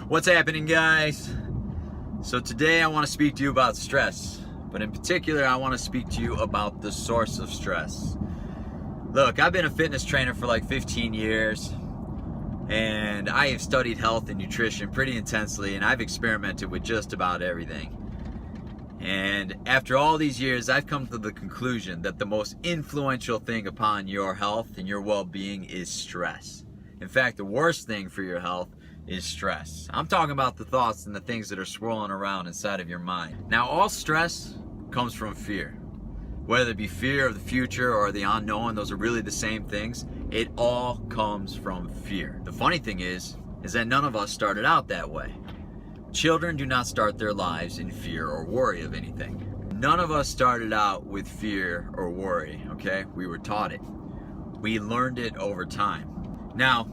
What's happening, guys? So today I want to speak to you about stress, but in particular I want to speak to you about the source of stress. Look, I've been a fitness trainer for like 15 years and I have studied health and nutrition pretty intensely, and I've experimented with just about everything. And after all these years, I've come to the conclusion that the most influential thing upon your health and your well-being is stress. In fact, the worst thing for your health is stress. I'm talking about the thoughts and the things that are swirling around inside of your mind. Now, all stress comes from fear. Whether it be fear of the future or the unknown, those are really the same things. It all comes from fear. The funny thing is that none of us started out that way. Children do not start their lives in fear or worry of anything. None of us started out with fear or worry, okay? We were taught it. We learned it over time. Now,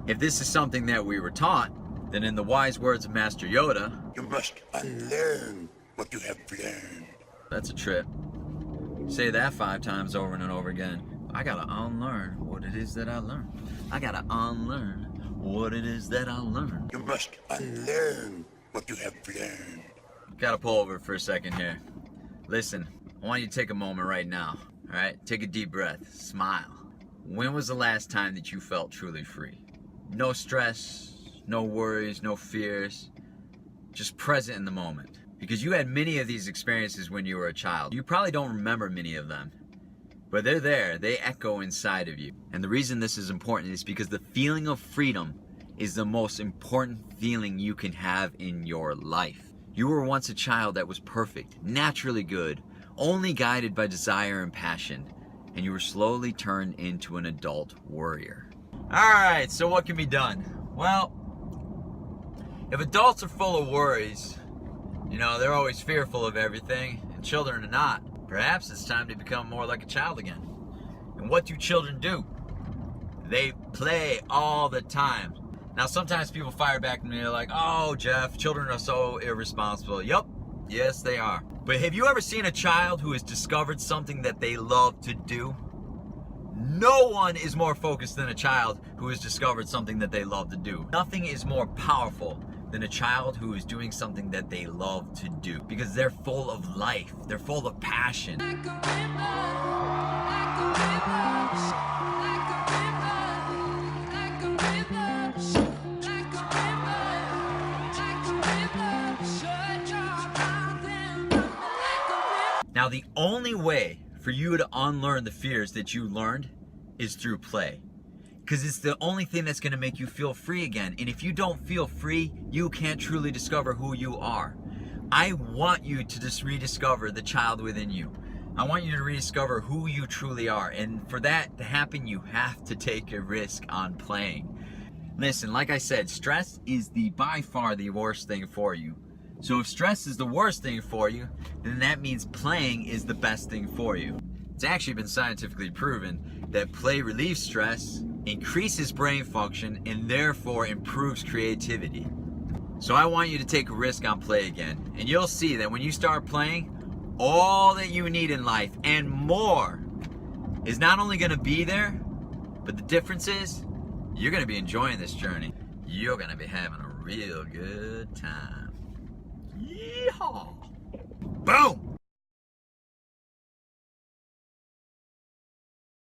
if this is something that we were taught, then in the wise words of Master Yoda, you must unlearn what you have learned. That's a trip. Say that 5 times over and over again. I gotta unlearn what it is that I learned. I gotta unlearn what it is that I learned. You must unlearn what you have learned. Gotta pull over for a second here. Listen, I want you to take a moment right now. Alright? Take a deep breath. Smile. When was the last time that you felt truly free? No stress, no worries, no fears. Just present in the moment. Because you had many of these experiences when you were a child. You probably don't remember many of them, but they're there. They echo inside of you. And the reason this is important is because the feeling of freedom is the most important feeling you can have in your life. You were once a child that was perfect, naturally good, only guided by desire and passion, and you were slowly turned into an adult warrior. Alright, so what can be done? Well, if adults are full of worries, you know, they're always fearful of everything, and children are not. Perhaps it's time to become more like a child again. And what do children do? They play all the time. Now, sometimes people fire back at me, they're like, oh, Jeff, children are so irresponsible. Yup, yes, they are. But have you ever seen a child who has discovered something that they love to do? No one is more focused than a child who has discovered something that they love to do. Nothing is more powerful than a child who is doing something that they love to do, because they're full of life, they're full of passion. Now, the only way for you to unlearn the fears that you learned is through play. Because it's the only thing that's going to make you feel free again. And if you don't feel free, you can't truly discover who you are. I want you to just rediscover the child within you. I want you to rediscover who you truly are. And for that to happen, you have to take a risk on playing. Listen, like I said, stress is by far the worst thing for you. So if stress is the worst thing for you, then that means playing is the best thing for you. It's actually been scientifically proven that play relieves stress, increases brain function, and therefore improves creativity. So I want you to take a risk on play again, and you'll see that when you start playing, all that you need in life and more is not only going to be there, but the difference is you're going to be enjoying this journey. You're going to be having a real good time. Yeehaw! Boom!